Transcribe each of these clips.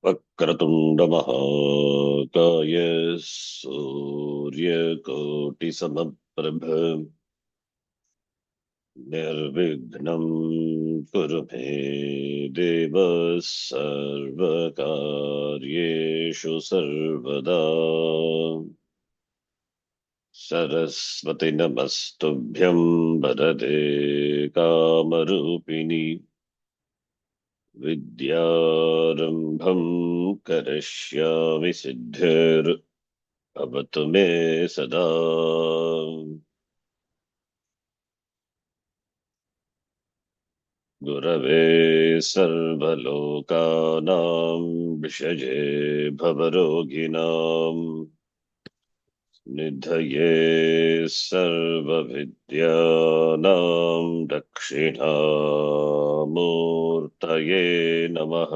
वक्रतुण्डमहाकाय सूर्यकोटिसमप्रभ निर्विघ्नं कुरु मे देव सर्वकार्येषु सर्वदा। सरस्वती नमस्तुभ्यं वरदे कामरूपिणि विद्यारम्भं करिष्यामि सिद्धिर्भवतु मे सदा। गुरवे सर्वलोकानां विषये भवरोगिणां निधये सर्वविद्यानां दक्षिणामूर्तये नमः।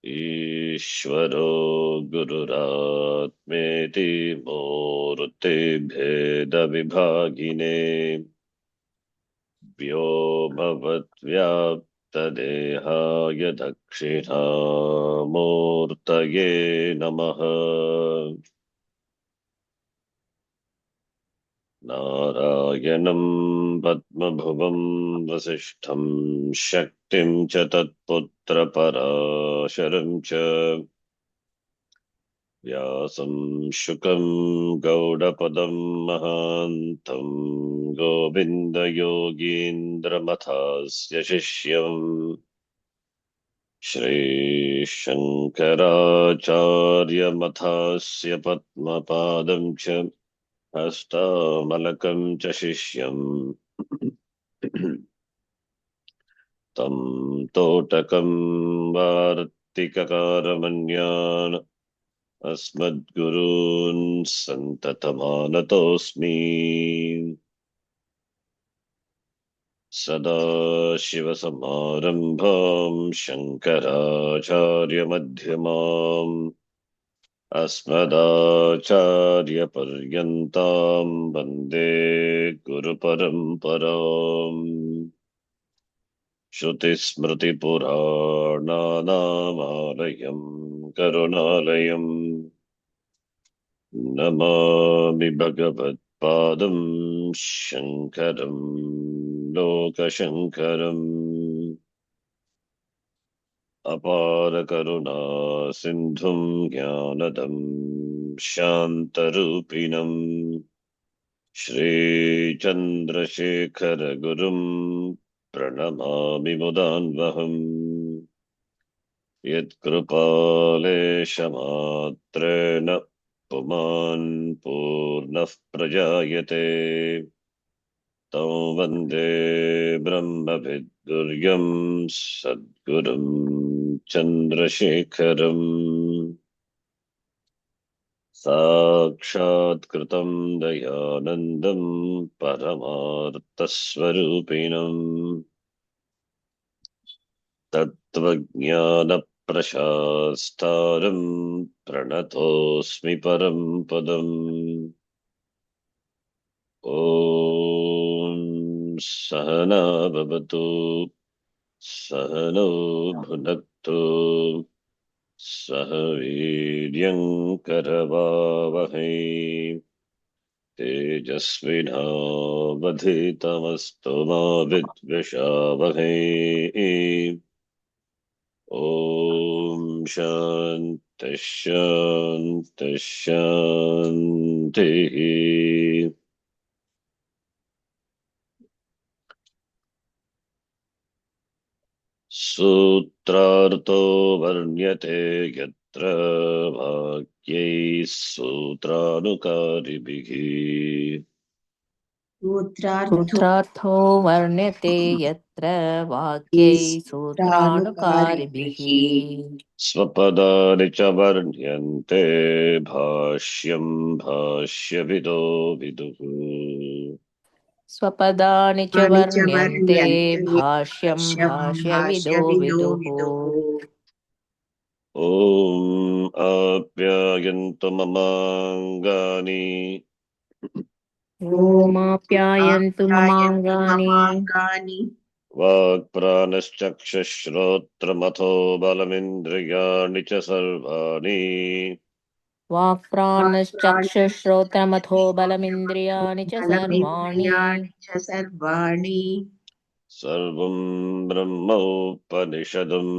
ईश्वरो गुरुरात्मेति मूर्तिभेदविभागिने व्योमवद्व्याप्तदेहाय दक्षिणामूर्तये नमः। नारायणं पद्मभुवं वसिष्ठं शक्तिं च तत्पुत्रपराशरं च व्यासं शुकं गौडपदं महान्तं गोविन्दयोगीन्द्रमथास्य शिष्यम् श्रीशङ्कराचार्यमथास्य पद्मपादं च हस्तामलकं च शिष्यम् तं तोटकं वार्तिककारमन्यान् अस्मद्गुरून् सन्ततमानतोऽस्मि। सदाशिवसमारम्भां शङ्कराचार्यमध्यमाम् अस्मदाचार्यपर्यन्तां वन्दे गुरुपरम्पराम्। श्रुतिस्मृतिपुराणानामालयं करुणालयं नमामि भगवत्पादं शङ्करं लोकशङ्करम्। अपारकरुणा सिन्धुं ज्ञानदं शान्तरूपिणम् श्रीचन्द्रशेखरगुरुं प्रणमामि मुदान्वहम्। यत्कृपालेशमात्रेण पुमान् पूर्णः प्रजायते तं वन्दे ब्रह्मविद्गुर्यं सद्गुरुं चन्द्रशेखरम्। साक्षात्कृतं दयानन्दं परमार्थस्वरूपिणम् तत्त्वज्ञानप्रशास्तारं प्रणतोऽस्मि परं पदम्। ॐ सहना भवतु सहनौ भुनक्तु सह वीर्यं करवावहै तेजस्विनावधीतमस्तु मा विद्विषावहै। ॐ शान्तिः शान्तिः शान्तिः। सूत्रार्थो वर्ण्यते यत्र वाक्यैः सूत्रानुकारिभिः। सूत्रार्थो वर्ण्यते यत्र वाक्यैः सूत्रानुकारिभिः। स्वपदानि च वर्ण्यन्ते भाष्यं भाष्यविदो विदुः। स्वपदानि च वर्ण्यन्ते भाष्यं भाष्यविदो विदुः। ॐ आप्यायन्तु ममाङ्गानि ओमाप्यायन्तु ममाङ्गानि वाक्प्राणश्चक्षुश्रोत्रमथो बलमिन्द्रियाणि च सर्वाणि वाक्प्राणश्चक्षुश्रोत्रमथो बलमिन्द्रियाणि च सर्वाणि सर्वं ब्रह्मोपनिषदम्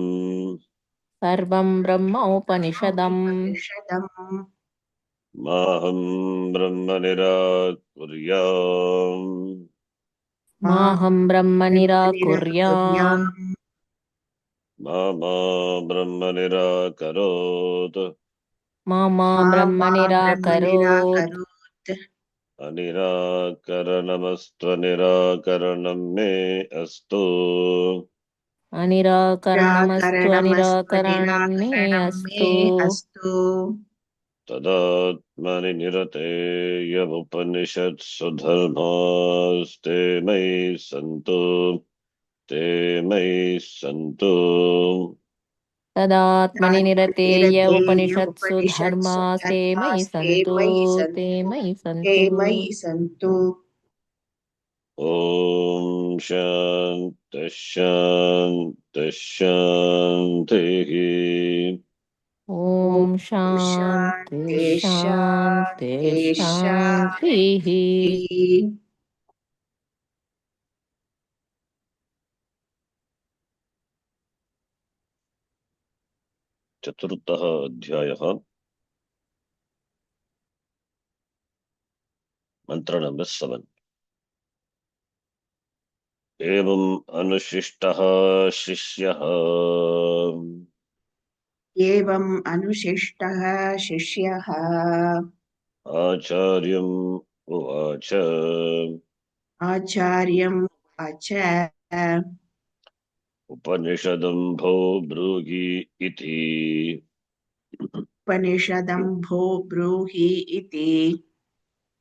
सर्वं ब्रह्मोपनिषदम् माहं ब्रह्म निराकुर्याम् माहं ब्रह्म निराकुर्याम् मा मा ब्रह्म निराकरोत् मा ब्रह्म निराकरोत् अनिराकरणमस्त्वनिराकरणं मे अस्तु अनिराकरणमस्त्वनिराकरणं मे अस्तु तदात्मनि निरतेयमुपनिषत्सु धर्मास्ते मयि सन्तु ते मयि सन्तु तदात्मनि निरतेय उपनिषत्सु धर्मास्ते मयि सन्तु ते मयि सन्तु ॐ शान्तिः शान्तिः शान्तिः ॐ शान्ति शान्ति शान्तिः चतुर्थः अध्यायः मंत्र नंबर 7 एवं अनुशिष्टः शिष्यः आचार्यम् उवाच उपनिषदं भो ब्रूहि इति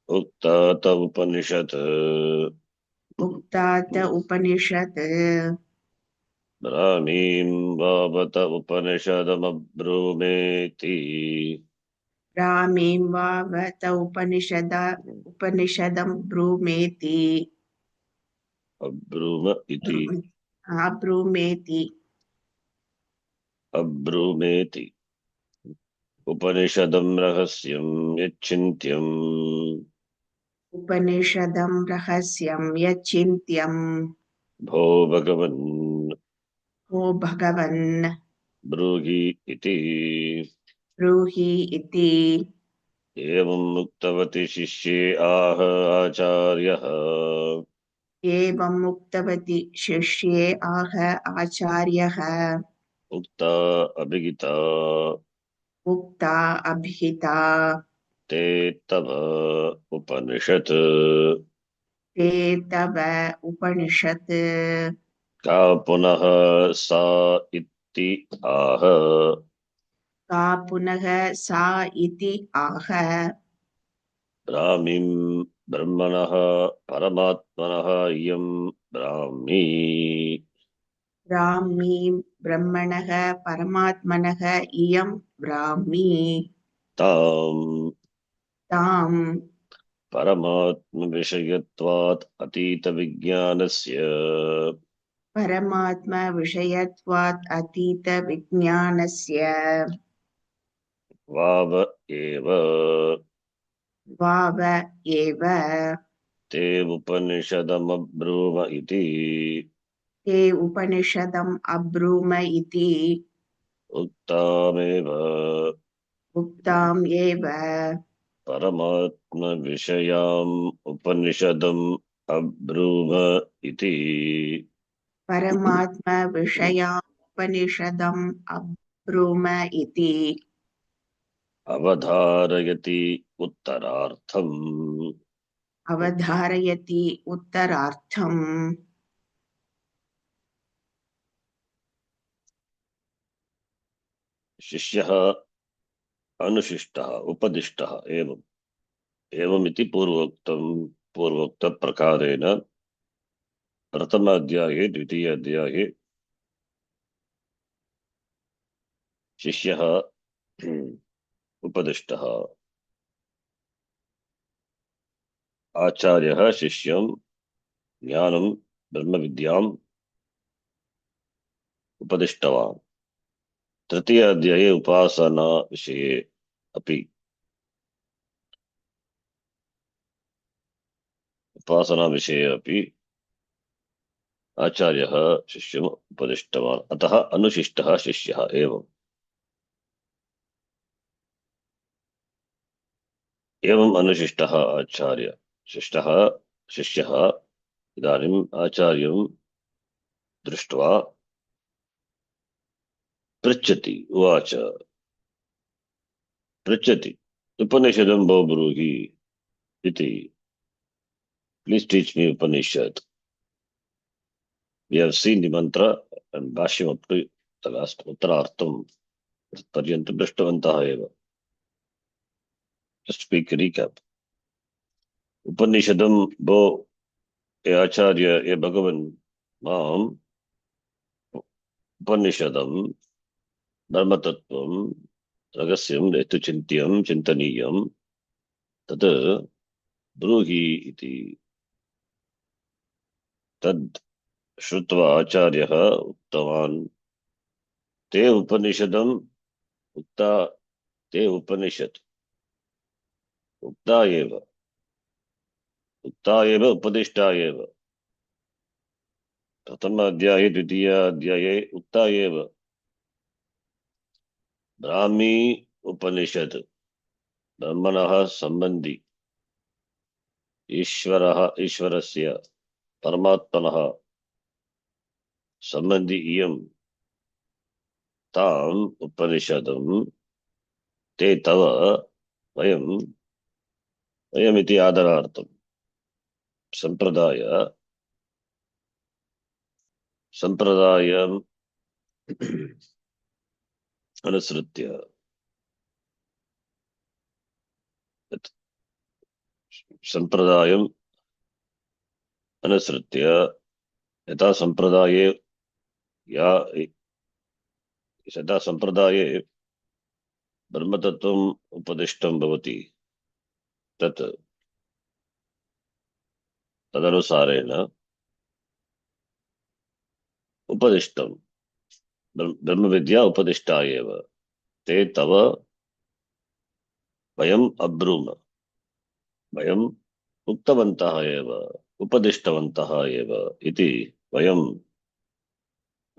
उक्ता त उपनिषत् ब्राह्मीं वावत उपनिषदमब्रूमेति अब्रूम इति अब्रूमेति उपनिषदं रहस्यं यच्चिन्त्यम् भो भगवन् ब्रूहि इति एवम् उक्तवती शिष्ये आह आचार्यः उक्ता अभिगिता ते तव उपनिषत् का पुनः सा इति आह ब्राह्मीं ब्रह्मणः परमात्मनः इयं ब्राह्मी ताम् परमात्मविषयत्वात् अतीतविज्ञानस्य वाव एव ते उपनिषदमब्रूम इति उक्तामेव परमात्मविषयाम् उपनिषदम् अब्रूम इति अवधारयति उत्तरार्थम् शिष्यः अनुशिष्टः उपदिष्टः एवमिति पूर्वोक्तप्रकारेण प्रथमाध्याये द्वितीयाध्याये शिष्यः उपदिष्टः। आचार्यः शिष्यं ज्ञानं ब्रह्मविद्याम् उपदिष्टवान्। तृतीय अध्याये उपासना विषये अपि आचार्यः शिष्यम् उपदिष्टवान्। अतः अनुशिष्टः शिष्यः एवम्। एवम् अनुशिष्टः आचार्य शिष्टः शिष्यः इदानीम् आचार्यं दृष्ट्वा पृच्छति उवाच। पृच्छति उपनिषदं भो ब्रूहि इति। Please teach me Upanishad. We have seen the mantra and bhashyam up to the last उत्तरार्थं पर्यन्तं दृष्टवन्तः एव। Just quick recap. उपनिषदं भो ये आचार्य ये भगवन् माम् उपनिषदं धर्मतत्त्वं रहस्यं यत् चिन्त्यं चिन्तनीयं तत् ब्रूहि इति। तद् श्रुत्वा आचार्यः उक्तवान् ते उपनिषदम् उक्ता ते उपनिषत् उक्ता एव उपदिष्टा एव। प्रथम अध्याये द्वितीय अध्याये उक्ता एव। ब्राह्मी उपनिषद ब्रह्मणः सम्बन्धी ईश्वरस्य परमात्मनः सम्बन्धी इयं ताम् उपनिषदं ते तव वयमिति आदरार्थं सम्प्रदायम् अनुसृत्य सम्प्रदायम् अनुसृत्य यथा सम्प्रदाये या यथा सम्प्रदाये ब्रह्मतत्त्वम् उपदिष्टं भवति तत् तदनुसारेण उपदिष्टं ब्रह्मविद्या उपदिष्टा एव। ते तव वयम् अब्रूम वयम् उक्तवन्तः एव उपदिष्टवन्तः एव इति। वयम्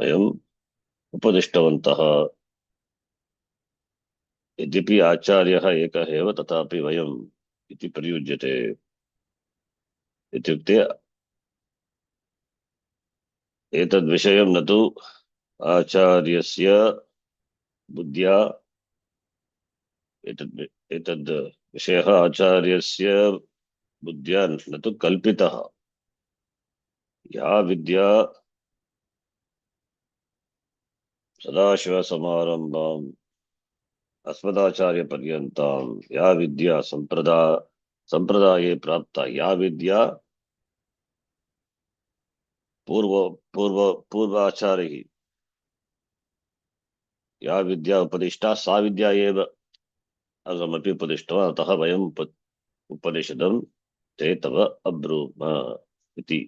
वयम् उपदिष्टवन्तः यद्यपि आचार्यः एकः एव तथापि वयम् इति प्रयुज्यते। इत्युक्ते एतद्विषयं न तु आचार्यस्य बुद्ध्या एतद् विषयः आचार्यस्य बुद्ध्या न तु कल्पितः। या विद्या सदाशिवसमारम्भाम् अस्मदाचार्यपर्यन्तां या विद्या संप्रदाये प्राप्ता या विद्या पूर्व पूर्व पूर्वाचार्यैः या विद्या उपदिष्टा सा विद्या एव अहमपि उपदिष्टवान्। अतः वयम् उपनिषदं ते तव अब्रूम इति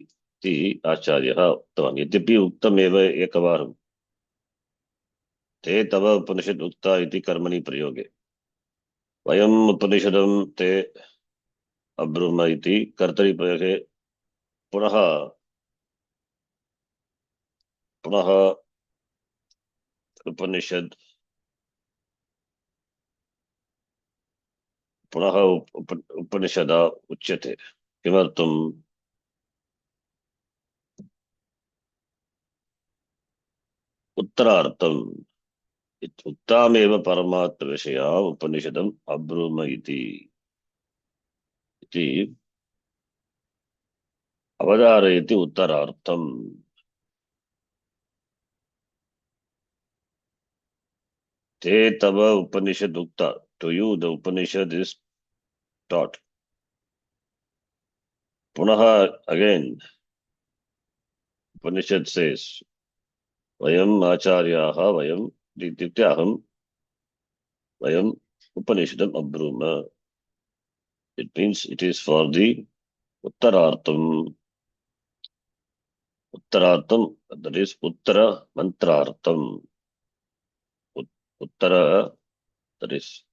आचार्यः उक्तवान्। यद्यपि उक्तमेव एकवारं ते तव उपनिषद उक्ता इति कर्मणि प्रयोगे वयम् उपनिषदं ते अब्रूम इति कर्तरिप्रयोगे पुनः पुनः उपनिषद पुनः उपनिषदा उच्यते। किमर्थम्? उत्तरार्थम् उत्तामेव परमात्मविषया उपनिषदम् अब्रूम इति अवधारयति उत्तरार्थम्। ते तव उपनिषद उक्ता to you the Upanishad is taught। पुनः अगेन उपनिषद सेस् वयम् आचार्याः वयम् इत्युक्ते अहम् Vayam Upanishadam Abruma. It means it is for the Uttarartham. Uttarartham, that is Uttara Mantrartham. Uttara, that is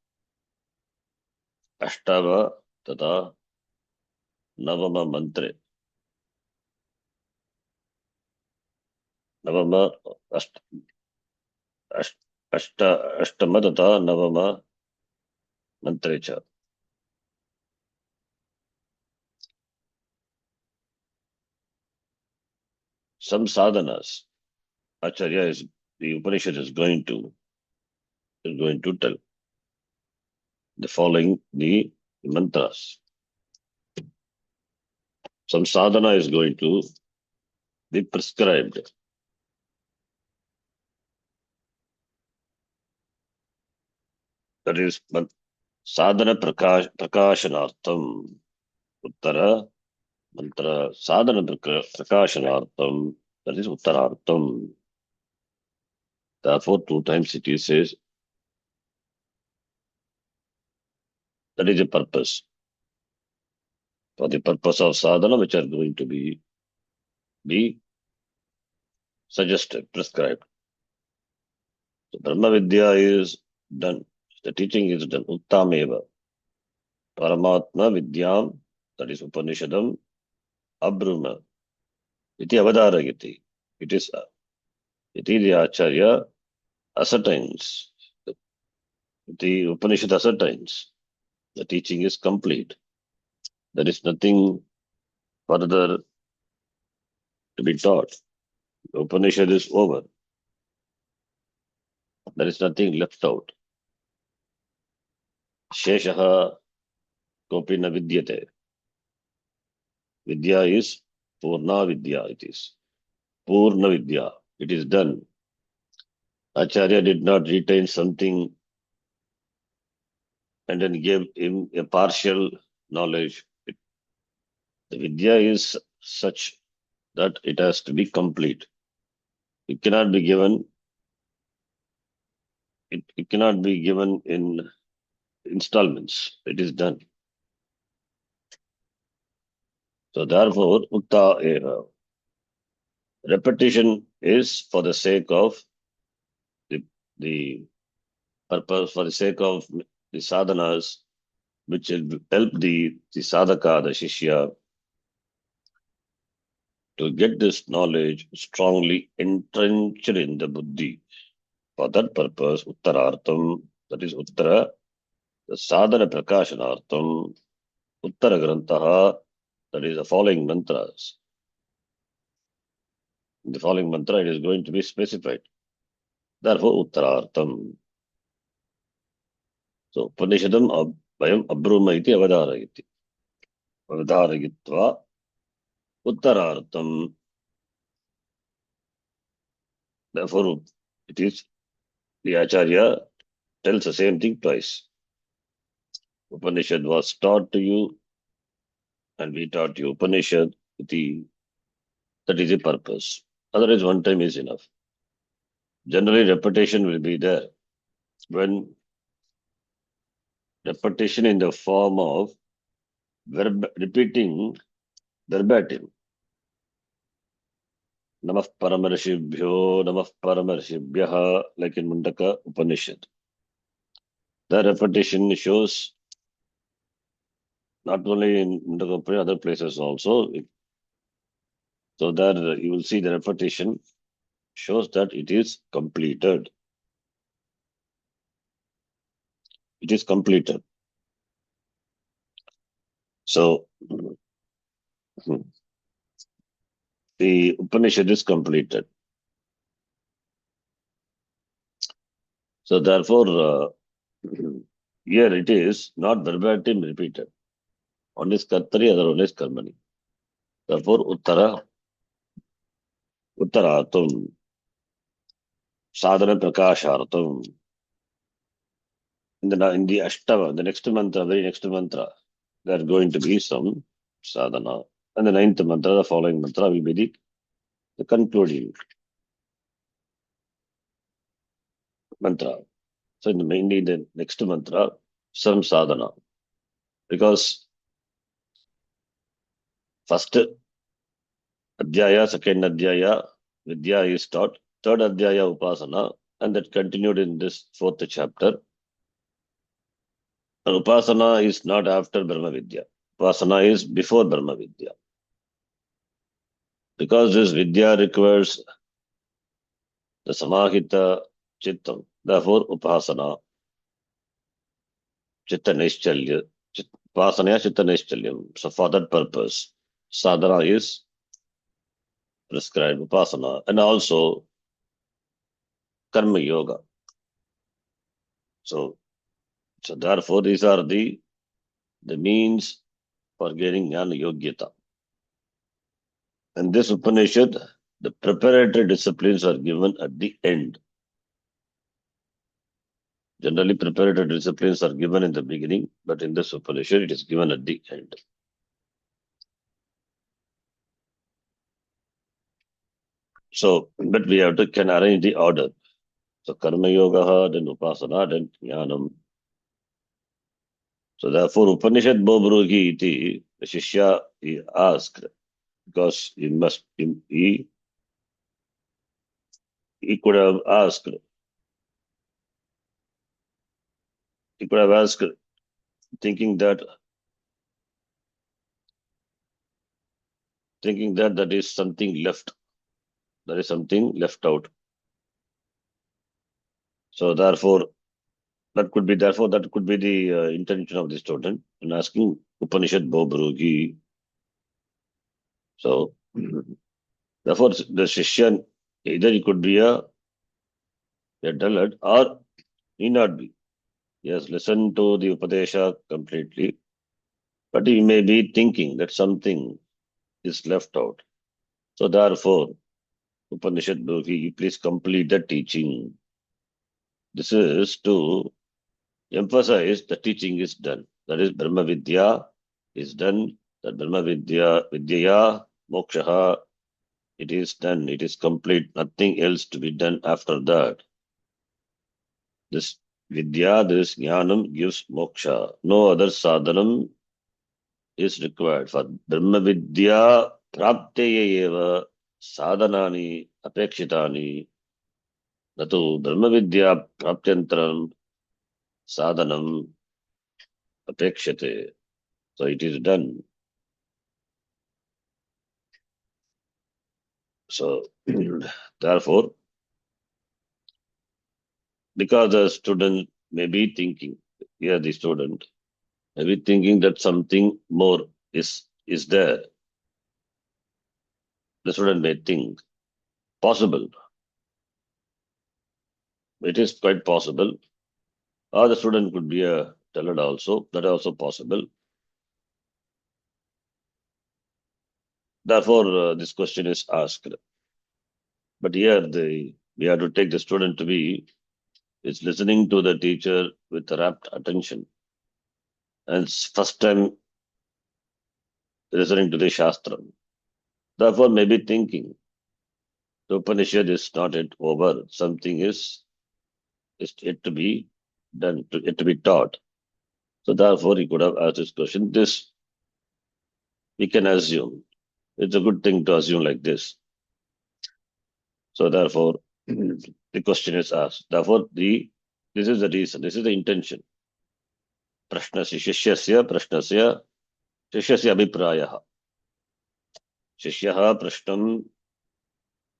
Ashtava Tata Navama Mantre. Navama Ashtama Tata Navama Mantrecha. Some sadhanas, Acharya is, the Upanishad is going to tell the following the mantras. Some sadhana is going to be prescribed. That is sadhana prakashanartham. Uttara mantra sadhana prakashanartham. That is uttarartham. Therefore, 2 times it is says that is the purpose. For the purpose of sadhana, which are going to be suggested, prescribed. So Brahma Vidya is done. The teaching is done. Uttameva. Paramatma Vidyam, that is Upanishadam, Abruma. Iti Avadaragiti. It is the Acharya ascertains. The Upanishad ascertains. The teaching is complete. There is nothing further to be taught. The Upanishad is over. There is nothing left out. Sheshaha Kopina Vidyate. Vidya is Purna Vidya. It is Purna Vidya. It is done. Acharya did not retain something and then gave him a partial knowledge. The Vidya is such that it has to be complete. It cannot be given. It cannot be given in installments. It is done. So therefore, Utta Eva. Repetition is for the sake of the purpose, for the sake of the sadhanas, which will help the sadhaka, the shishya, to get this knowledge strongly entrenched in the buddhi. For that purpose, Uttarartham, that is Uttara, the sadhana prakashanartham, Uttara Grantaha, that is the following mantras. In the following mantra, it is going to be specified. Therefore, Uttarartham. So, Upanishadam Vayam Abruma iti Avadaragiti. Avadaragitva Uttarartham. Therefore, it is the Acharya tells the same thing twice. Upanishad was taught to you, and we taught you Upanishad. That is the purpose. Otherwise, one time is enough. Generally, repetition will be there. When repetition in the form of repeating verbatim. Namah Paramarshibhyo, Namah Paramarshibhyaha, like in Mundaka Upanishad. The repetition shows not only in Mundaka Upanishad, other places also. So there you will see the repetition shows that it is completed. It is completed. So the Upanishad is completed. So therefore, here it is not verbatim repeated. One is Kartari, other one is Karmani. Therefore, Uttaratum, Sadhana Prakashartum. In the Ashtava, the next mantra, very next mantra, there are going to be some sadhana. And the 9th mantra, the following mantra, will be the concluding mantra. So mainly the next mantra, some sadhana. Because first adhyaya, second adhyaya, vidya is taught. Third adhyaya, upasana, and that continued in this fourth chapter. And upasana is not after Brahma Vidya. Upasana is before Brahma Vidya. Because this Vidya requires the Samahita Chittam. Therefore, Upasana, Chitta Nishchalya, Upasana, Chitta Nishchalyam. So for that purpose, sadhana is prescribed, Upasana, and also Karma Yoga. So therefore, these are the means for gaining Jnana Yogyata. And this Upanishad, the preparatory disciplines are given at the end. Generally, preparatory disciplines are given in the beginning, but in this Upanishad, it is given at the end. So, but we have to can arrange the order. So, Karma Yoga, then Upasana, then Jnanam. So, therefore, Upanishad Bobrugi iti, the Shishya, he asked, because he could have asked, thinking that that is something left. There is something left out. So therefore, that could be the intention of the student in asking Upanishad Bobrugi. So therefore, the Shishyan either he could be a dullard or he not be. He has listened to the Upadesha completely, but he may be thinking that something is left out. So therefore, Upanishad Bobrugi, please complete the teaching. This is to emphasize the teaching is done. That is Brahma Vidya is done. That Brahma Vidyaya, Mokshaha, it is done. It is complete. Nothing else to be done after that. This Vidya, this Jnanam gives moksha. No other sadhanam is required. For Brahma Vidya prapteye eva sadhanani apekshitani. Natu Brahma Vidya praptyantaram sadhanam apekshate. So it is done. So therefore, because the student may be thinking, here the student may be thinking that something more is there. The student may think possible. It is quite possible. Or the student could be a talent also. That is also possible. Therefore, this question is asked. But here we have to take the student to be is listening to the teacher with rapt attention. And it's first time listening to the Shastra. Therefore, maybe thinking the Upanishad is not yet over. Something is yet to be done, yet to be taught. So therefore, he could have asked this question. This we can assume. It's a good thing to assume like this. So therefore, the question is asked. Therefore, this is the reason. This is the intention. Prashnasya, Shishyasya, Prashnasya, Shishyasya Abhiprayah. Shishyah Prashnam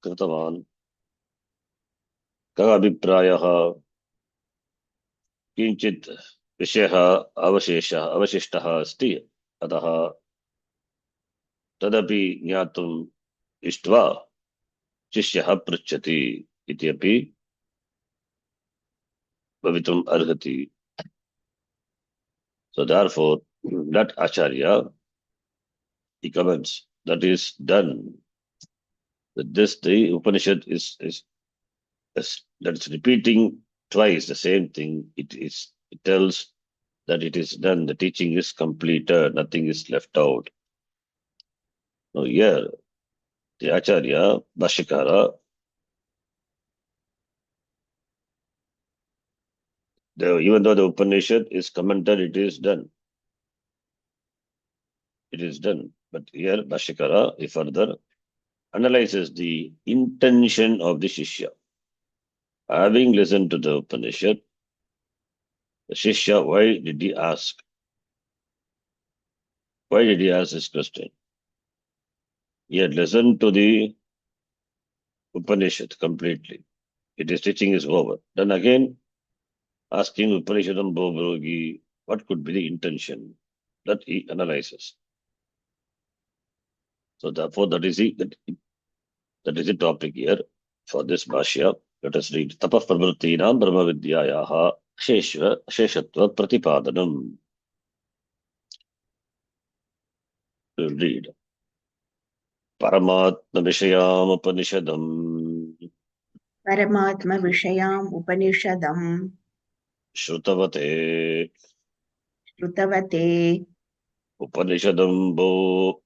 Kritavan. Kah Abhiprayah किंचित विषयः अवशिष्टः अस्ति अतः तदपि ज्ञातुम् इष्ट्वा शिष्यः पृच्छति इत्यपि भवितुम् अर्हति. So therefore, that Acharya, he comments, that is done. That this the Upanishad is that it's repeating twice the same thing. It tells that it is done. The teaching is completed. Nothing is left out. Now here, the Acharya, Bhashyakara, Even though the Upanishad is commented, it is done. It is done. But here, Bhashyakara, he further analyzes the intention of the Shishya. Having listened to the Upanishad, the Shishya, why did he ask? Why did he ask this question? He had listened to the Upanishad completely. His teaching is over. Then again, asking Upanishadam Bobrogi, what could be the intention? That he analyzes. So therefore, that is the topic here for this Bhashya. Let us read. Tapah pravrittinam brahma vidyayaha sheshatva pratipadanam. We'll read. Paramatma vishayam upanishadam परमात्म विषयाम् उपनिषदम् shrutavate श्रुतवते upanishadam bo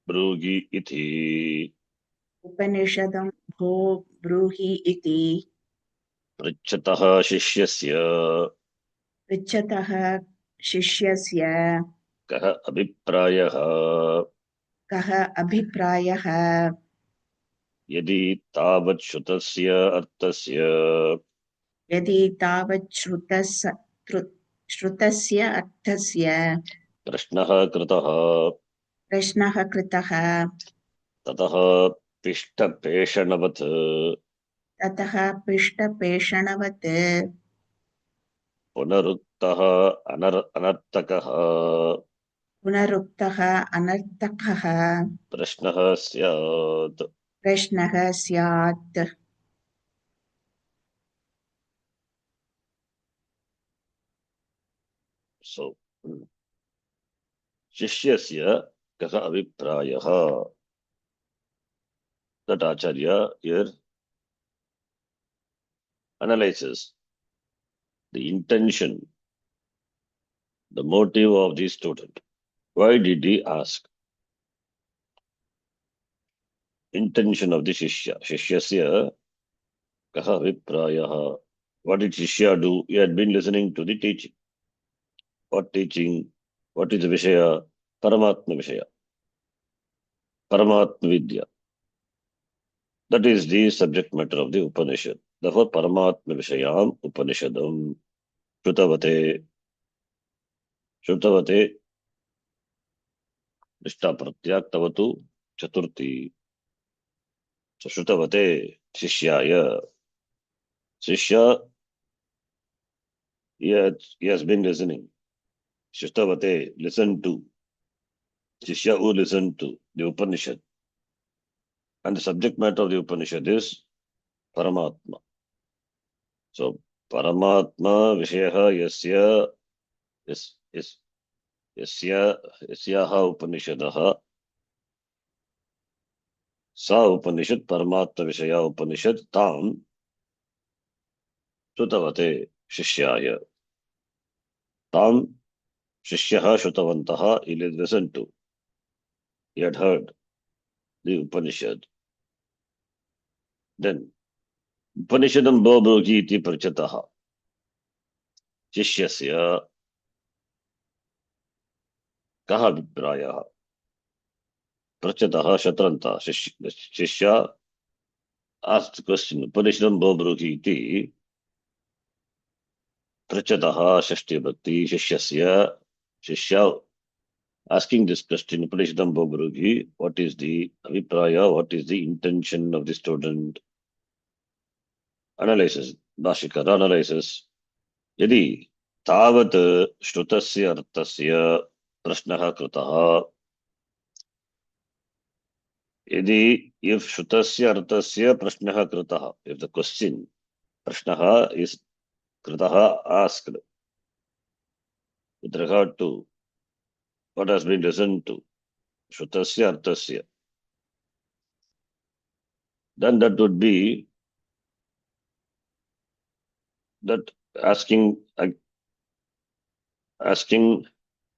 brugi iti उपनिषदम् भो ब्रूहि इति pritchatah shishyasya पृच्छतः शिष्यस्य कः अभिप्रायः कः अभिप्रायः यदि तावत् श्रुतस्य अर्थस्य यदि तावत् श्रुतस्य अर्थस्य प्रश्नः कृतः प्रश्नः कृतः ततः पिष्टपेषणवत् ततः पृष्ठपेषणवत् पुनरुक्तः अनर्थकः पुनरुक्तः अनर्थकः प्रश्नः स्यात्. प्रश्नः स्यात्. So, शिष्यस्य कः अभिप्रायः? That Acharya here analyzes the intention, the motive of the student. Why did he ask? Intention of the Shishya. Shishyasya kaha viprayaha. What did Shishya do? He had been listening to the teaching. What teaching? What is the Vishaya? Paramatma Vishaya. Paramatma Vidya. That is the subject matter of the Upanishad. Therefore, Paramatma Vishayam Upanishadam Shrutavate. Shrutavate Nishta Pratyak Tavatu Chaturthi. So Shrutavate Shishyaya. Shishya, he has been listening. Shrutavate, listen to. Shishya who listened to the Upanishad. And the subject matter of the Upanishad is Paramatma. So Paramatma Vishayaha Yasya Yasyaha Upanishadaha Sa Upanishad Paramatma Vishaya Upanishad Tam Shrutavate Shishyaya. Tam Shishyaha Shrutavantaha, he listened to. He had heard the Upanishad. Then Upanishadam Bobrogi iti Prachataha. Shishyasya Kaha Viprayaha. Prachataha Shatranta. Shishya asked the question, Upanishadam Bobrogi iti Prachataha Shashti Bhakti Shishyasya. Shishya asking this question, Upanishadam Bobrogi, what is the Avipraya, what is the intention of the student? Analysis. Bhashikara analysis. यदि तावत् श्रुतस्य अर्थस्य प्रश्नः कृतः यदि if श्रुतस्य अर्थस्य प्रश्नः कृतः, if the question प्रश्नः is कृतः asked with regard to what has been listened to श्रुतस्य अर्थस्य, then that would be that asking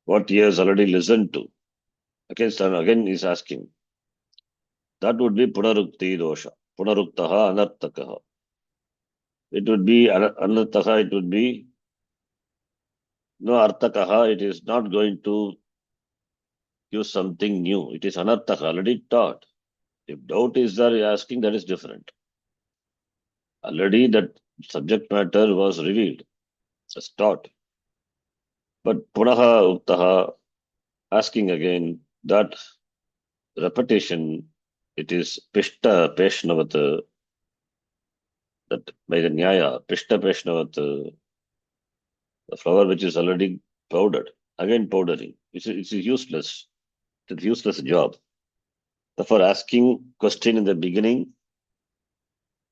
what he has already listened to again is asking, that would be punarukti dosha, punaruktaha anartakaha. It would be anartaka, it would be no artakaha, it is not going to give something new. It is anartaka, already taught. If doubt is there, you're asking, that is different. Already that subject matter was revealed, as taught. But punaha uktaha, asking again, that repetition, it is pishta peshnavata, that by the nyaya, pishta peshnavata, the flower which is already powdered, again powdering. It's useless. It's a useless job. Therefore, asking question in the beginning,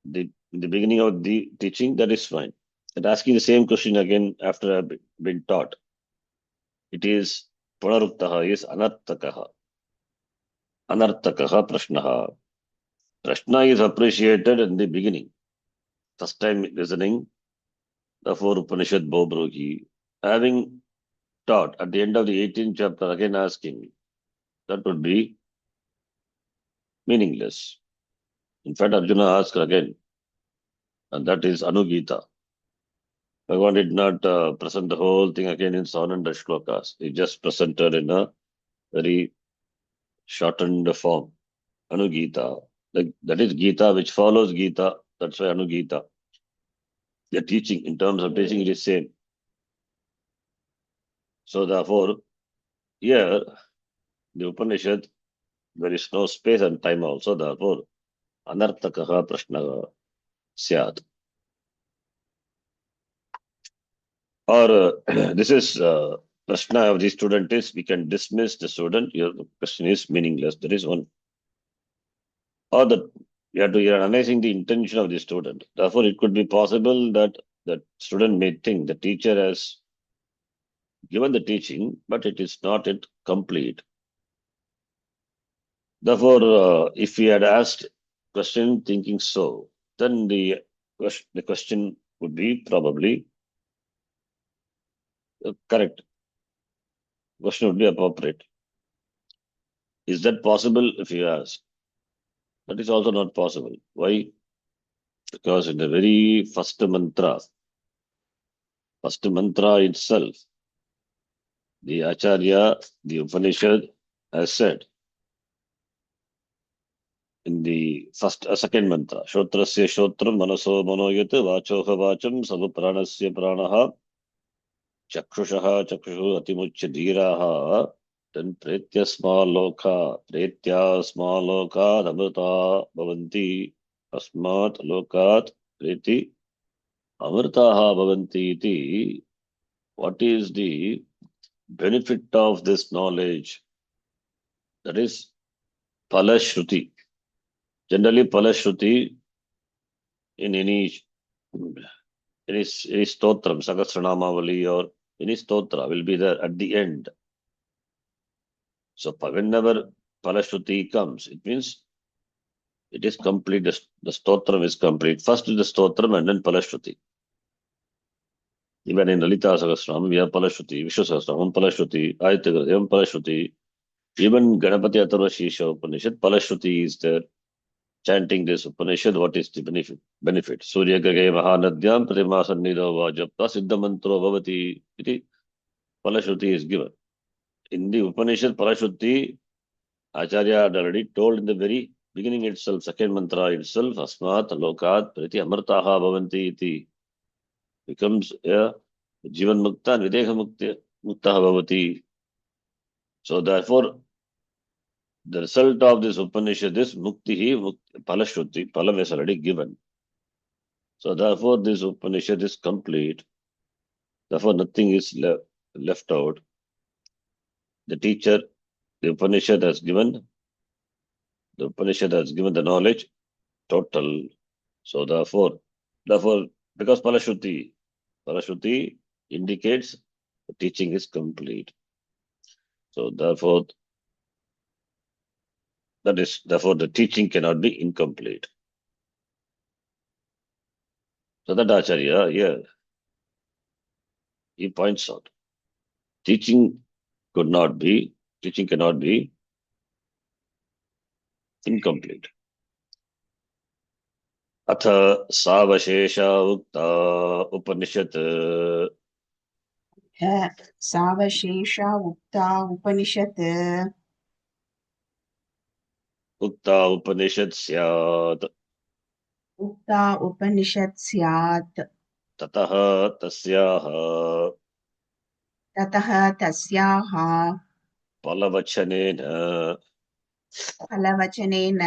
in the beginning of the teaching, that is fine. But asking the same question again after I've been taught, it is punaruktaha, is anartakaha. Anartakaha prashnaha. Prashna is appreciated in the beginning. First time listening, therefore Upanishad Bobrogi. Having taught at the end of the 18th chapter, again asking, that would be meaningless. In fact, Arjuna asked again, and that is Anugita. Bhagavan did not present the whole thing again in 700 shlokas. He just presented in a very shortened form. Anugita. Like, that is Gita, which follows Gita. That's why Anugita. The teaching, in terms of teaching, it is same. So therefore, here, the Upanishad, there is no space and time also. Therefore, Anartakaha Prashnaha Syat. Or this is Prashna of the student is, we can dismiss the student. Your question is meaningless. There is one. Or that you are analyzing the intention of the student. Therefore, it could be possible that the student may think the teacher has given the teaching, but it is not yet complete. Therefore, if we had asked question thinking so, then the question would be probably correct. Question would be appropriate. Is that possible if you ask? That is also not possible. Why? Because in the very first mantra itself, the Acharya, the Upanishad has said in the second mantra, Shotrasya Shotram Manaso Manoyat Vachoha Vacham Savapranasya Pranaha Chakshushaha Chakshushu Atimucha Dhiraha, then Pretyasma Loka Amrita Bhavanti Asmat Lokat Preti Amritaha Bhavanti iti. What is the benefit of this knowledge? That is Palashruti. Generally, Palashruti in any stotram, Sahasranamavali or any stotra will be there at the end. So whenever Palashruti comes, it means it is complete. The stotram is complete. First is the stotram and then Palashruti. Even in Lalita Sahasranam, we have Palashruti, Vishnu Sahasranam, Palashruti, Ayatya Gradhyam, Palashruti. Even Ganapati Atharva Shisha Upanishad, Palashruti is there. Chanting this Upanishad, what is the benefit? Surya Gage Mahanadyam Prima Sannido Vajapta Siddha Mantro Bhavati. Iti Palashruti is given. In the Upanishad, Palashruti, Acharya had already told in the very beginning itself, second mantra itself, Asmat Lokat Priti Amartaha Bhavanti iti. Becomes a Jivan Mukta and Videha Mukta Bhavati. So therefore, the result of this Upanishad is Muktihi, Palashruti, Palam is already given. So therefore, this Upanishad is complete. Therefore, nothing is left out. The teacher, the Upanishad has given the knowledge total. So therefore, because Palashruti indicates the teaching is complete. So therefore, the teaching cannot be incomplete. So that Acharya here, he points out, teaching cannot be incomplete. अथ सावशेषा उक्ता उपनिषत् सावशेषा उक्ता उपनिषत् ukta upanishad syat उक्ता उपनिषत् स्यात् tataha tasyaha ततः तस्याः palavachanena फलवचनेन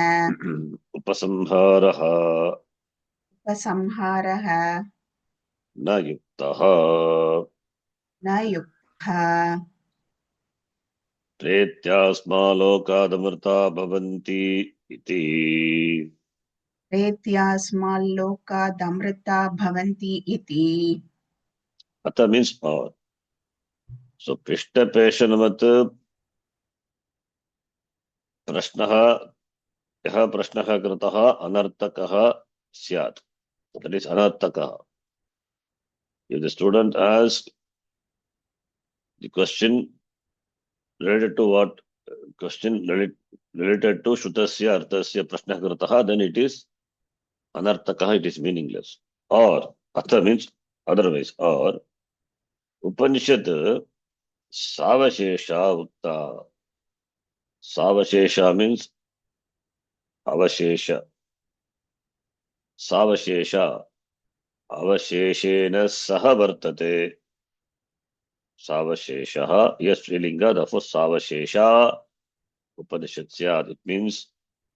upasamharaha उपसंहारः na yuktaha न युक्तः प्रेत्यास्मालोकादमृता भवन्ति इति प्रेत्यास्माल्लोकादमृता भवन्ति इति अथ मीन्स् और सो पृष्ठपेशनवत् प्रश्नः यः प्रश्नः कृतः अनर्थकः स्यात् that is anarthakah. If the student asks the question related to what question related to Shutasya Arthasya Prashna Kritaha, then it is Anarthakaha, it is meaningless. Or Atha means otherwise. Or Upanishad Savashesha Utta. Savashesha means Avashesha. Savashesha Avasheshena Saha Vartate. Savashesha, yes, Srilinga, therefore Savashesha Upanishad Syad. It means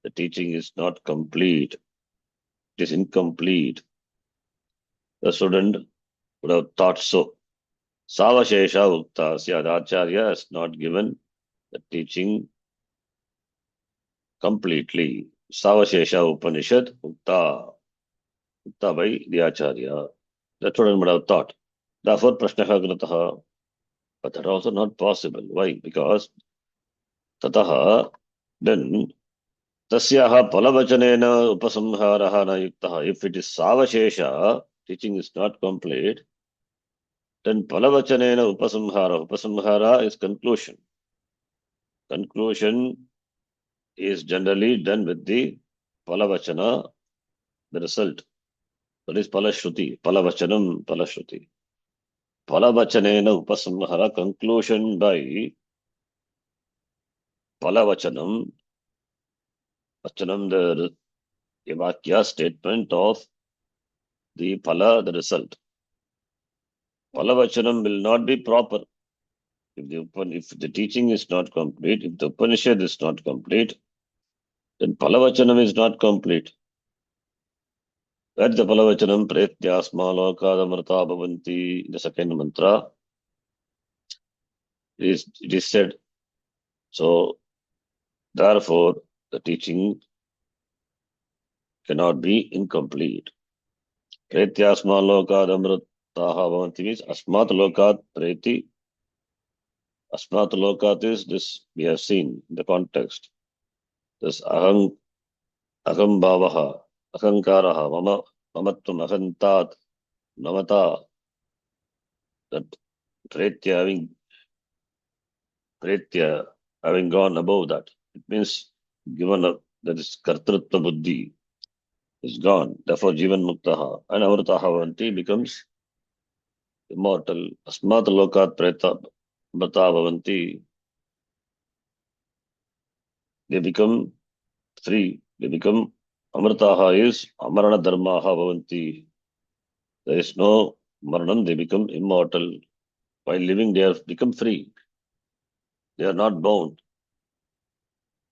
the teaching is not complete. It is incomplete. The student would have thought so. Savashesha Ukta Syad. Acharya has not given the teaching completely. Savashesha Upanishad Ukta. Ukta by the Acharya. The student would have thought. Therefore, Prashnaha Kritaha. But that also not possible. Why? Because Tataha, then Tasyaha Palavachanena Upasamharaha na yuktaha. If it is Savashesha, teaching is not complete, then Palavachanena Upasamhara. Upasamhara is conclusion. Conclusion is generally done with the Palavachana, the result. That is Palashruti. Palavachanam, Palashruti. Palavachanena Upasamhara, conclusion by Palavachanam. Vachanam, the Vakya statement of the Pala, the result. Palavachanam will not be proper. If the teaching is not complete, if the Upanishad is not complete, then Palavachanam is not complete. That's the Palavachanam Pretyasma Lokadamrta Bhavanti, the second mantra. It is said. So, therefore, the teaching cannot be incomplete. Pretyasma Lokadamrta Bhavanti means Asmat Lokat Preti. Asmat Lokat is this, we have seen in the context. This Aham Bhavaha, Ahankaraha, Mamatvam, Ahantat, Namata, that Pretya having gone above that. It means given up, that is Kartrutva Buddhi is gone. Therefore, Jivan Muktaha and Amritaha Bhavanti becomes immortal. Asmat Lokat Preta Bhata Bhavanti, they become free. They become Amritaha is Amarana Dharmaha Bhavanti. There is no Maranam, they become immortal. While living, they have become free. They are not bound.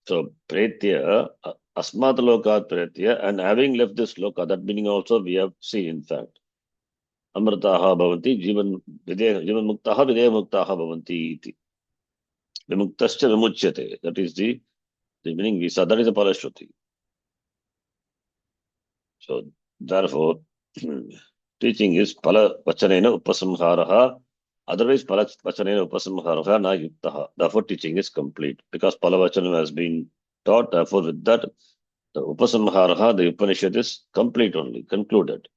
So, Pretya, Asmat Lokat Pretya, and having left this Loka, that meaning also we have seen, in fact. Amritaha Bhavanti, Jivan Muktaha, Videya Muktaha Bhavanti iti. Vimuktascha Vimuchyate. That is the meaning we saw. That is the Palashruti. So, therefore, teaching is Pala Vachanena Upasamharaha. Otherwise, Pala Vachanena Upasamharaha na yuktaha. Therefore, teaching is complete. Because Pala Vachanam has been taught, therefore, with that, the Upasamharaha, the Upanishad is complete only, concluded.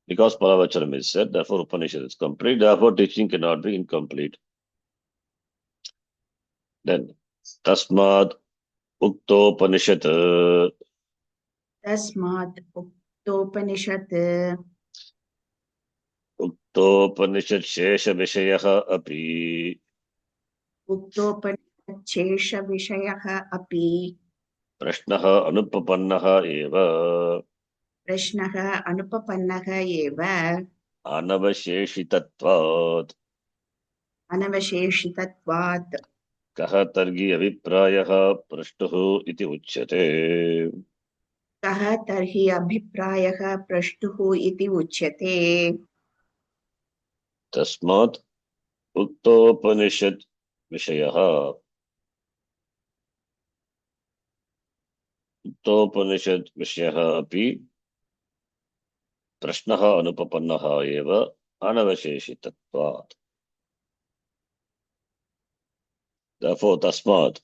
Because Palavachanam is said, therefore Upanishad is complete, therefore teaching cannot be incomplete. Then, Tasmad Uktopanishad तस्मात् उक्तोपनिषत् उक्तोपनिषत् शेषविषयः अपि उक्तोपनिषच्छेषविषयः अपि प्रश्नः अनुपपन्नः एव प्रश्नः अनुपपन्नः एव अनवशेषितत्वात् अनवशेषितत्वात् कः तर्हि अभिप्रायः प्रष्टुः इति उच्यते। कः तर्हि अभिप्रायः प्रष्टुः इति उच्यते। तस्मात् उक्तोपनिषत् विषयः उक्तोपनिषत् विषयः अपि प्रश्नः अनुपपन्नः एव अनवशेषितत्वात्। Therefore, तस्मात्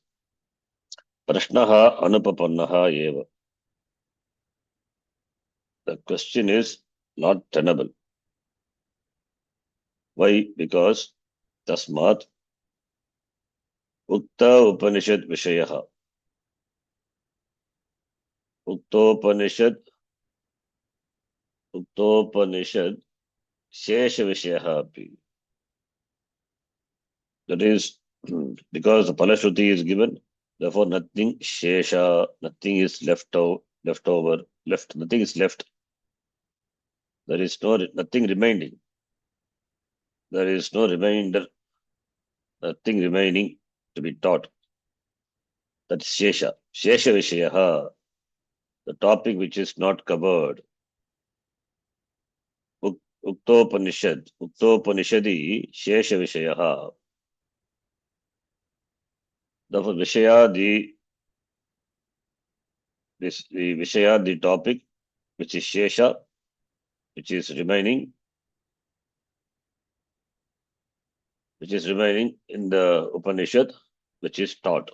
प्रश्नः अनुपपन्नः एव. The question is not tenable. Why? Because तस्मात् उक्त उपनिषद विषयः उक्तोपनिषद शेष विषयः अपि. That is because the Palashruti is given, therefore nothing shesha, nothing is left over, nothing is left. There is nothing remaining. There is no remainder, nothing remaining to be taught. That's shesha. Shesha vishayaha, the topic which is not covered. Uktopanishadi, shesha vishayaha. Therefore, vishaya, the vishaya, the topic which is shesha, which is remaining in the Upanishad, which is taught.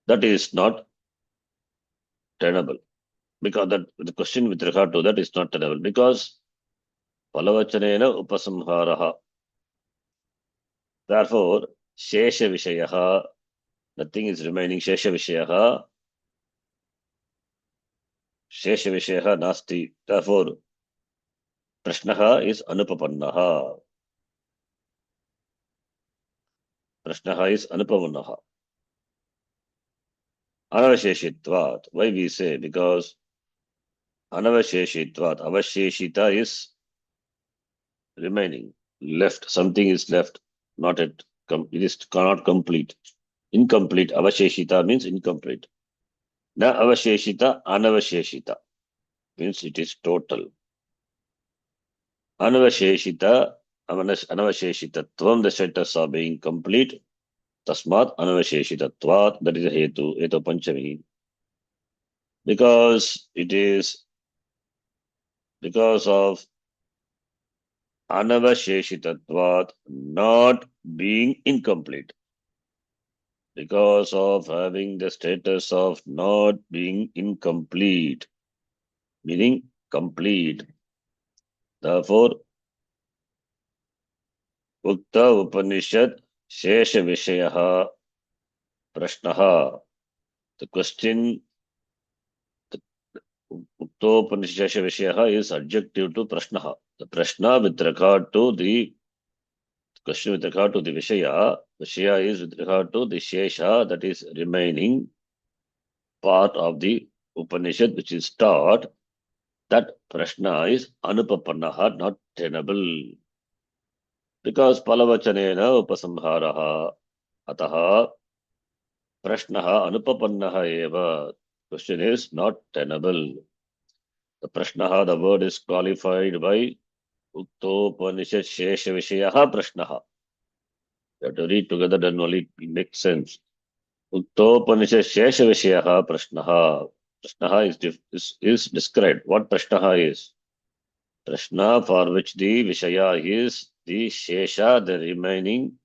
That is not tenable. Because that the question with regard to that is not tenable. Because Palavachanena upasamharaha. Therefore, Shesha Vishayaha, nothing is remaining. Shesha Vishayaha nasti. Therefore, Prashnaha is anupapannaha. Prashnaha is anupapannaha. Anavasheshitvat. Why we say? Because Anavasheshitvat. Avasheshita is remaining. Left. Something is left. Not it. It is not complete. Incomplete. Avasheshita means incomplete. Na avasheshita, anavasheshita means it is total. Anavasheshita, anavasheshitatvam, the status are being complete. Tasmat anavasheshitatvat, that is a hetu panchami. Because it is because of anavasheshitatvat not being incomplete. Because of having the status of not being incomplete, meaning complete. Therefore, Ukta Upanishad Shesha Vishayaha Prashnaha. The question Uktopanishad Shesha Vishayaha is adjective to Prashnaha. The Prashna with regard to the question with regard to the Vishaya is with regard to the Shesha, that is remaining part of the Upanishad which is taught. That Prashna is Anupapannaha, not tenable. Because Palavachanena Upasamharaha Ataha Prashnaha Anupapannaha eva. Question is not tenable. The Prashnaha, the word is qualified by Uktopanishad Shesha Vishayaha Prashnaha. You have to read together, then only it makes sense. Uktopanishad Shesha Vishayaha Prashnaha. Prashnaha is described. What Prashnaha is? Prashna for which the Vishaya is the Shesha, the remaining,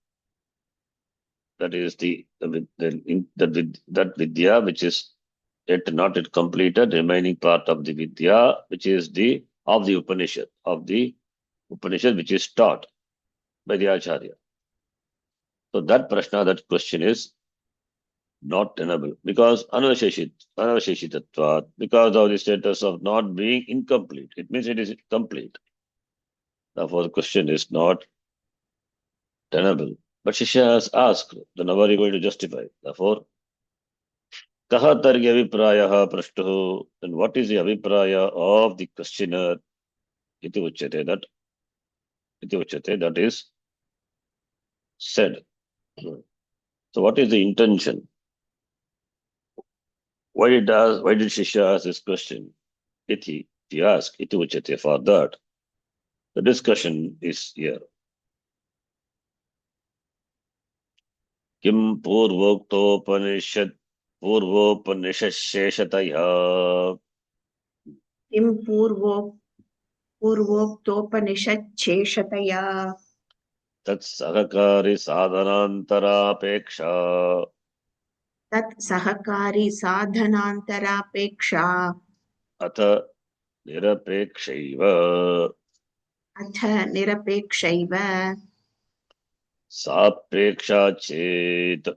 that is that Vidya which is yet not yet completed, remaining part of the Vidya, which is the Upanishad, which is taught by the Acharya. So that Prashna, that question is not tenable because Anavasheshitatvat, because of the status of not being incomplete. It means it is complete. Therefore, the question is not tenable. But Shishya has asked, then how are you going to justify? Therefore, kaha targi avipraya prashtuhu, then what is the avipraya of the questioner? Iti uchyate, that is said. So what is the intention? Why did Shishya ask this question? Iti, if you ask, iti uchyate, for that, the discussion is here. Kim पूर्वोपनिषद शेषतया किं पूर्वोक्तोपनिषच्छेषतया तत्सहकारि साधनान्तरापेक्षा तत् सहकारी साधनान्तरापेक्षा अथ निरपेक्षैव अथ निरपेक्षैव सापेक्षा चेत्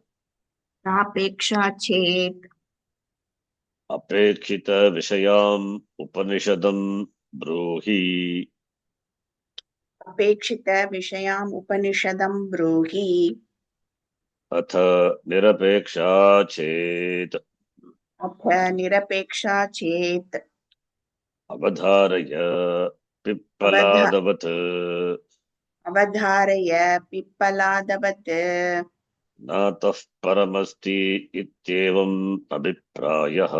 सापेक्षा चेत् अपेक्षित विषयाम् उपनिषदं ब्रूहि अपेक्षित विषयाम् उपनिषदं ब्रूहि अथ निरपेक्षा चेत् अथ निरपेक्षा चेत् अवधारय अवधा पिप्पलादवत् अवधारय पिप्पलादवत् नातः परमस्ति इत्येवम् अभिप्रायः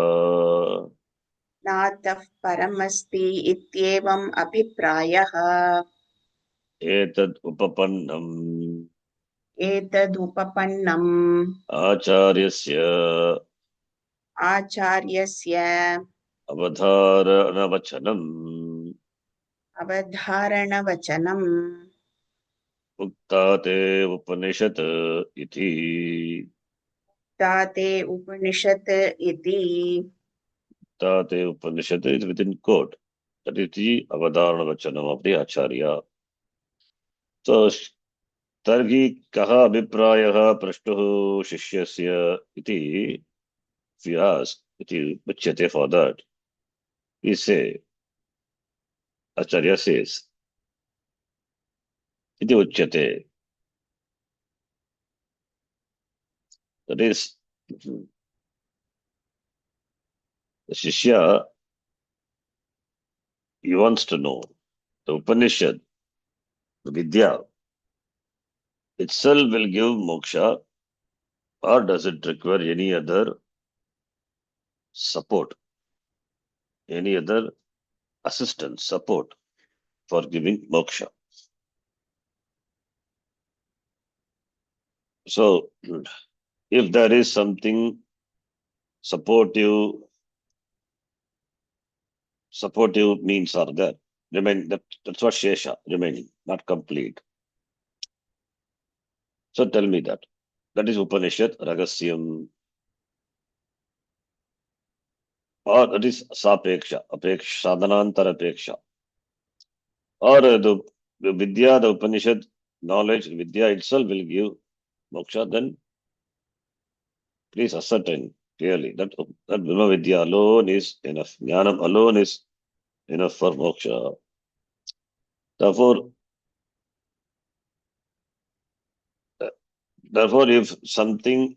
नातः परमस्ति इत्येवम् अभिप्रायः एतद् उपपन्नम् एतदुपपन्नम् आचार्यस्य आचार्यस्य अवधारणवचनम् अवधारणवचनम् उक्ता ते उपनिषत् इति ताते उपनिषत् इति उक्ता ते उपनिषत् is within quote. That is the अवधारणवचनम् of the Acharya. So तर्हि कः अभिप्रायः पृष्टुः शिष्यस्य इति if you ask इति उच्यते for that he say Acharya says इति उच्यते that is the Shishya he wants to know the Upanishad the Vidya itself will give moksha or does it require any other support any other assistance support for giving moksha. So if there is something supportive means are there that's what shesha remaining not complete. So tell me that is Upanishad Ragasyam or that is Sapeksha Apeksha Sadhanantara Apeksha or the Vidya the Upanishad knowledge Vidya itself will give moksha. Then please ascertain clearly that Brahma Vidya alone is enough. Jnanam alone is enough for moksha. Therefore, if something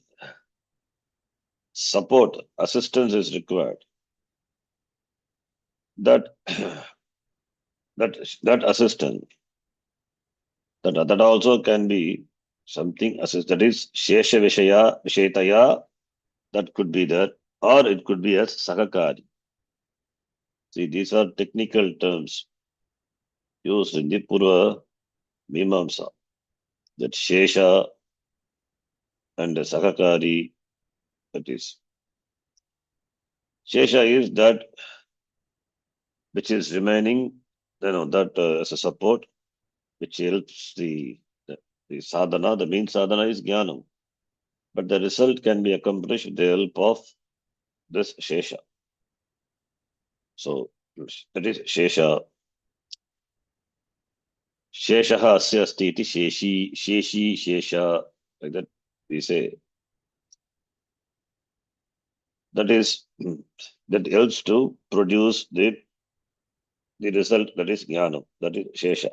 support, assistance is required, that that assistance, that also can be something that is Shesha Vishaya Vishetaya, that could be there, or it could be as Sakakari. See, these are technical terms used in the Purva Mimamsa. That Shesha and Sakakari, that is. Shesha is that which is remaining, that as a support, which helps the sadhana. The main sadhana is jnanam. But the result can be accomplished with the help of this Shesha. So that is Shesha. Sheshaha asya asti iti sheshi, Shesha, like that we say. That is, that helps to produce the result, that is jnanam, that is Shesha.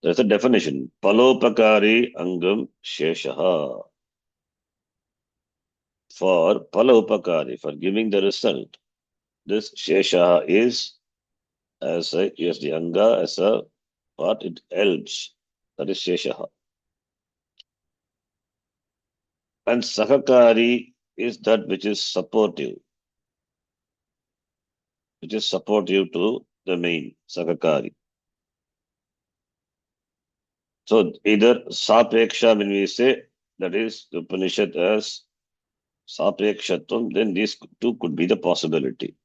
There's a definition. Palopakari angam sheshaha. For palopakari, for giving the result, this sheshaha is as a, yes, the anga as a what it helps. That is sheshaha. And sakakari is that which is supportive, to the main sakakari. So either sapeksha, when we say that is the Upanishad as sapekshatvam, then these two could be the possibility.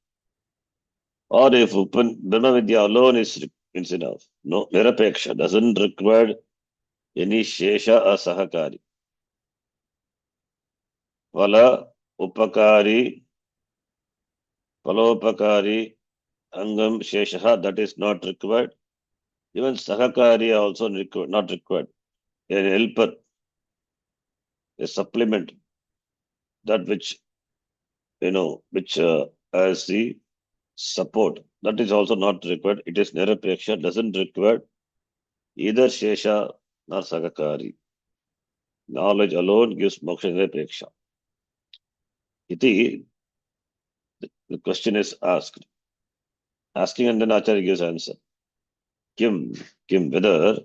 Or if Brahma Vidya alone is enough, no, Nirapeksha doesn't require any Shesha or Sahakari. Vala, Upakari, Palopakari, Angam, Shesha, that is not required. Even Sahakari also not required. A helper, a supplement, that which, which as the support, that is also not required. It is Nirapeksha, doesn't require either Shesha nor Sahakari. Knowledge alone gives moksha Nirapeksha. Iti, the question is asked. Asking and then Acharya gives answer. Kim, whether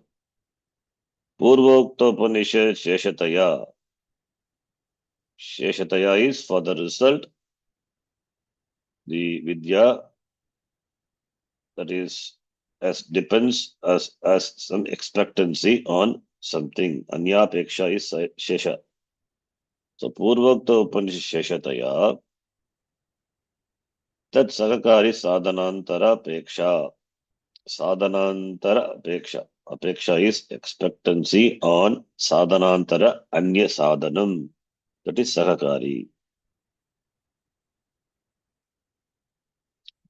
Purvokta Upanishad Sheshataya is for the result, the Vidya, that is, as depends as some expectancy on something. Anyapeksha is Shesha. So Purvokta Upanishad Sheshataya, that Sakakari Sadhanantara Peksha. Sadhanantara Apeksha. Apeksha is expectancy on Sadhanantara Anya Sadhanam. That is Sahakari.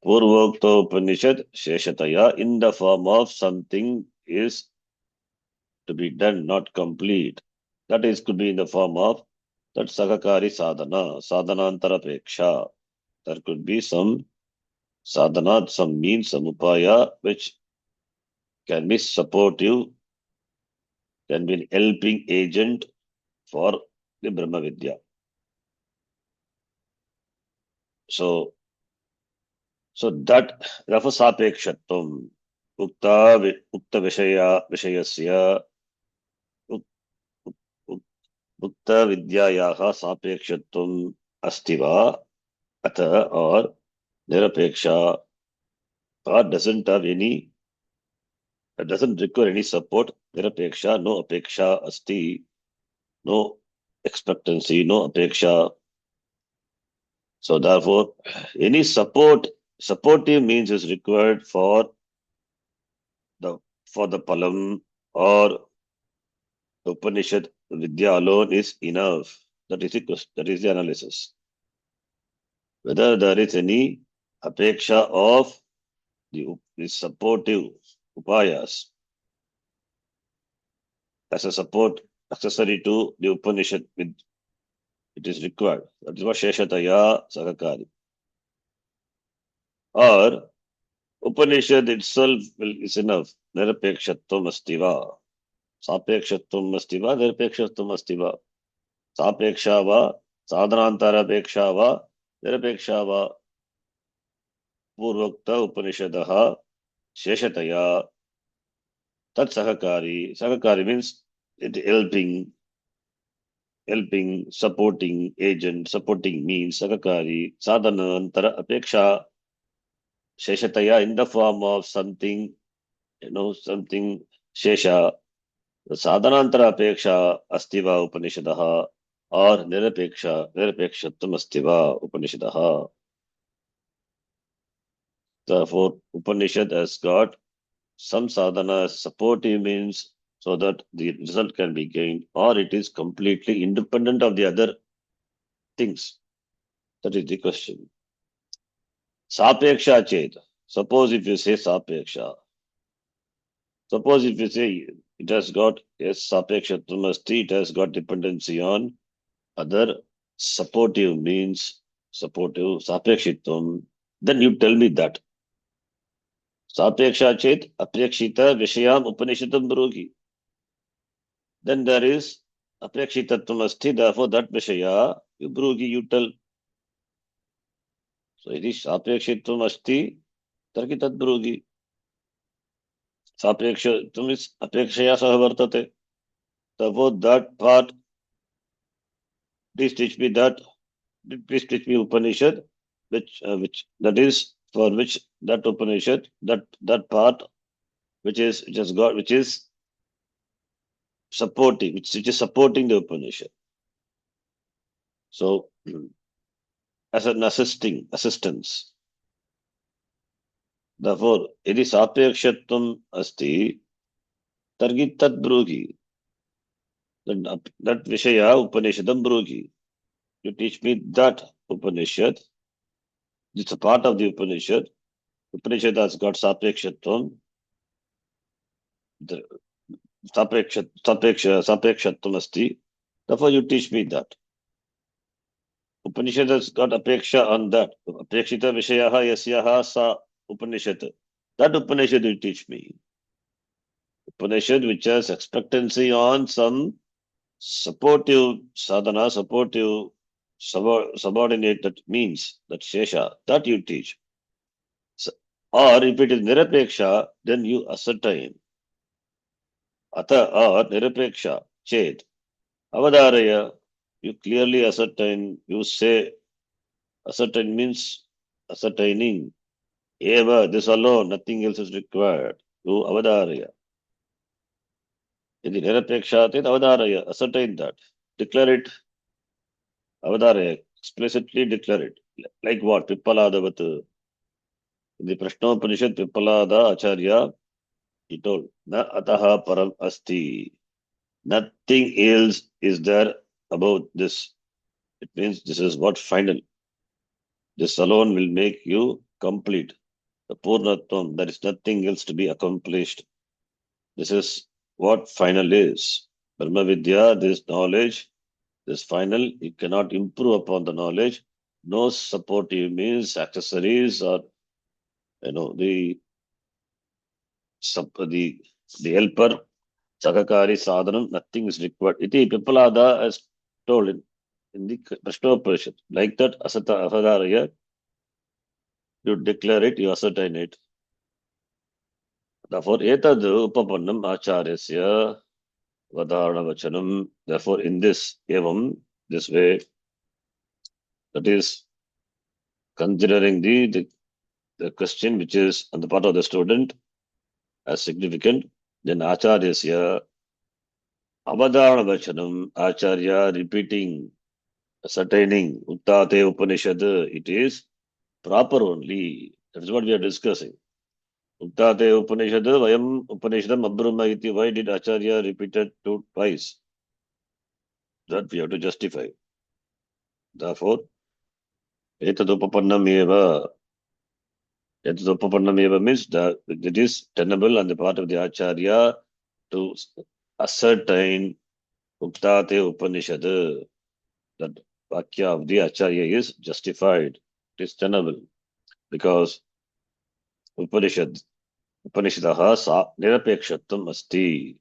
Purvokta Upanishad Sheshataya, in the form of something is to be done, not complete. That is, could be in the form of that Sahakari Sadhana, Sadhanantara Apeksha. There could be some sadhana, some means, some upaya, which can be supportive, can be an helping agent for the Brahma Vidya. So that therefore sapekshatvam ukta vishayasya ukta vidyayaha sapekshatvam asti va atha, or nirapeksha, or doesn't require any support. Nirapeksha, no apeksha asti, no expectancy, no apeksha. So therefore, any supportive means is required for the palam, or the Upanishad Vidya alone is enough. That is the analysis. Whether there is any apeksha of the supportive upayas as a support accessory to the Upanishad, it is required. That is what Sheshataya Sakakari. Or Upanishad itself is enough. Nirapekshatvam astiva. Sapekshatvam astiva, nirapekshatvam astiva. Sapeksha va, sadhanantarapeksha va, nirapeksha va. Purvokta Upanishadaha Sheshataya Tat Sahakari. Sahakari means it helping, supporting agent, supporting means Sahakari. Sadhanantara Apeksha Sheshataya, in the form of something, something Shesha. Sadhanantara Apeksha Astiva Upanishadaha, or Nirapekshattam Astiva Upanishadaha. Therefore, Upanishad has got some sadhana as supportive means, so that the result can be gained, or it is completely independent of the other things. That is the question. Sapeksha chet. Suppose if you say sapeksha. Suppose if you say it has got, yes, sapekshatvam asti, it has got dependency on other supportive means, supportive sapekshitvam, then you tell me that. Sapeksha chet aprekshita vishayam upanishatam bruhi. Then there is aprekshitatvam asti, therefore that vishaya, you bruhi, you tell. So it is aprekshitvam asti, tarki tat bruhi. Sapekshatvam is aprekshaya sah vartate. Therefore that part, please teach me that, please teach me Upanishad, which that is for which that Upanishad, that part which has got, which is supporting, which is supporting the Upanishad. So as an assistance. Therefore, यदि सापेक्षत्वम् अस्ति, तर्हि तद् ब्रूहि. That Vishaya Upanishadam ब्रूहि. You teach me that Upanishad. It's a part of the Upanishad. Upanishad has got sapekshitvam. The sapekshitvam asti. Therefore, you teach me that. Upanishad has got apeksha on that. Apekshita vishayaha yasyaha sa Upanishad. That Upanishad you teach me. Upanishad which has expectancy on some supportive sadhana, supportive subordinate, that means that shesha, that you teach. Or if it is nirapeksha, then you ascertain. Ata or nirapeksha, chet, avadaraya, you clearly ascertain, you say, ascertain means ascertaining. Eva, this alone, nothing else is required. You avadaraya. Yadi nirapeksha, then avadaraya, ascertain that. Declare it. Avadaraya, explicitly declare it. Like what? Pippaladavat. In the Prashnopanishad, Pippalada Acharya, he told, Na ataha param asti. Nothing else is there about this. It means this is what final. This alone will make you complete. The Purnatvam, there is nothing else to be accomplished. This is what final is. Brahma Vidya, this knowledge, this final, you cannot improve upon the knowledge. No supportive means, accessories, or the helper, Sakakari Sadhanam, nothing is required. Iti Pippalada has told in the Prashnopanishad. Like that, Asata Ahadaraya, you declare it, you ascertain it. Therefore, Etad Upapannam Acharyasya Vadharana Vachanam. Therefore, in this Evam, this way, that is considering the question which is on the part of the student as significant, then Acharyasya Avadharana Vachanam, Acharya repeating, ascertaining, Uttate Upanishad, it is proper only. That is what we are discussing. Uttate Upanishad, Vayam Upanishadam Abrahma iti. Why did Acharya repeat it twice? That we have to justify. Therefore, Etadupapannam eva. Etadupapannam eva means that it is tenable on the part of the Acharya to ascertain Uttate Upanishad. That Vakya of the Acharya is justified. It is tenable. Because Upanishadaha nirapekshatvam asti.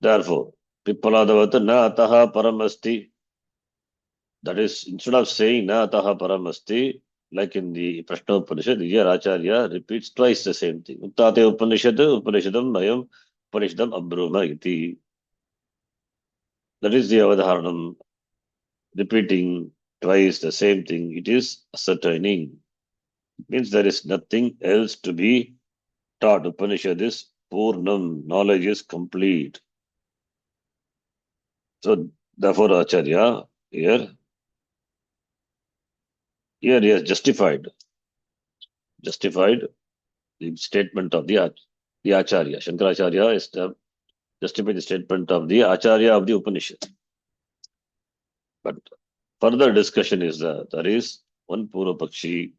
Therefore, Pippaladavat na ataha param asti. That is, instead of saying na ataha param asti, like in the Prashna Upanishad, here Acharya repeats twice the same thing. Uttate Upanishadam mayam Upanishadam abruma iti. That is the Avadharanam, repeating twice the same thing. It is ascertaining. It means there is nothing else to be taught. Upanishad is Purnam, knowledge is complete. So, therefore, Acharya here he has justified the statement of the Acharya. Shankaracharya is justified the statement of the Acharya of the Upanishad. But further discussion is that there is one Purvapakshi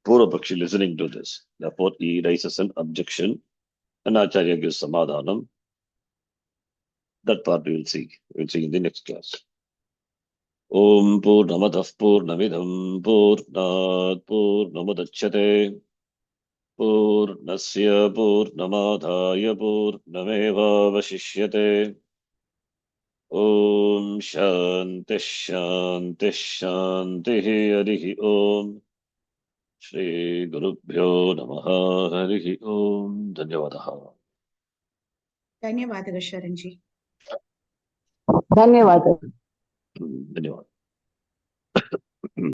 listening to this. Therefore, he raises an objection and Acharya gives Samadhanam. That part we will see. We will see in the next class. ॐ पूर्णमतः पूर्णमिदं पूर्णात् पूर्णमुदच्यते पूर्णस्य पूर्णमादाय पूर्णमेवावशिष्यते ॐ शान्तिः शान्तिः शान्तिः हरिः ॐ श्रीगुरुभ्यो नमः हरिः ॐ धन्यवादः ಧನ್ಯವಾದಗಳು ಶರಣ್ಜಿ. ಧನ್ಯವಾದ. धन्यवाद